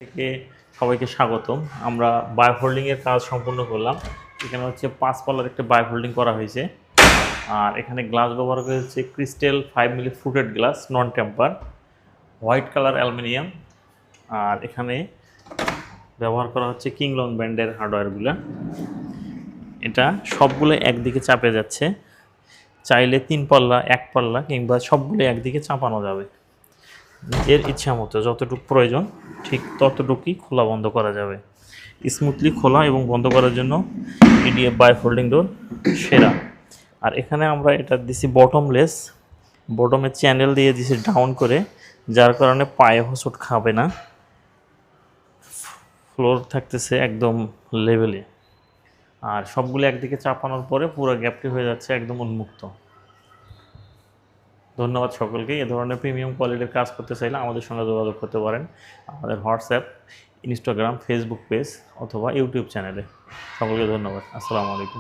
থেকে সবাইকে স্বাগতম। আমরা বায়োফোল্ডিং এর কাজ সম্পূর্ণ করলাম। এখানে হচ্ছে 5 পাল্লার একটা বায়োফোল্ডিং করা হয়েছে। আর এখানে গ্লাস ব্যবহার করা হয়েছে crystal 5 milli frosted glass, non temper, white colour aluminium. আর এখানে ব্যবহার করা হচ্ছে কিংলং ব্র্যান্ডের হার্ডওয়্যারগুলো। এটা সবগুলো একদিকে চাপে যাচ্ছে, চাইলে 3 পাল্লা, 1 পাল্লা কিংবা সবগুলো একদিকে চাপানো যাবে। এর ইচ্ছা মতো যতটুকু প্রয়োজন ঠিক ততটুকুই খোলা বন্ধ করা যাবে। স্মুথলি খোলা এবং বন্ধ করার জন্য ইডিএফ বায়োফোল্ডিং ডোর সেরা। আর এখানে আমরা এটা দিছি বটমলেস, বটমের চ্যানেল দিয়ে দিছি ডাউন করে, যার কারণে পায়ে হোঁচট খাবে না, ফ্লোর থাকতেছে একদম লেভেলে। আর সবগুলো একদিকে চাপানোর পরে পুরো গ্যাপটি হয়ে যাচ্ছে একদম উন্মুক্ত। ধন্যবাদ সকলকে। এ ধরনের প্রিমিয়াম কোয়ালিটির কাজ করতে চাইলে আমাদের সঙ্গে যোগাযোগ করতে পারেন আমাদের হোয়াটসঅ্যাপ, ইনস্টাগ্রাম, ফেসবুক পেজ অথবা ইউটিউব চ্যানেলে। সকলকে ধন্যবাদ। আসসালামু আলাইকুম।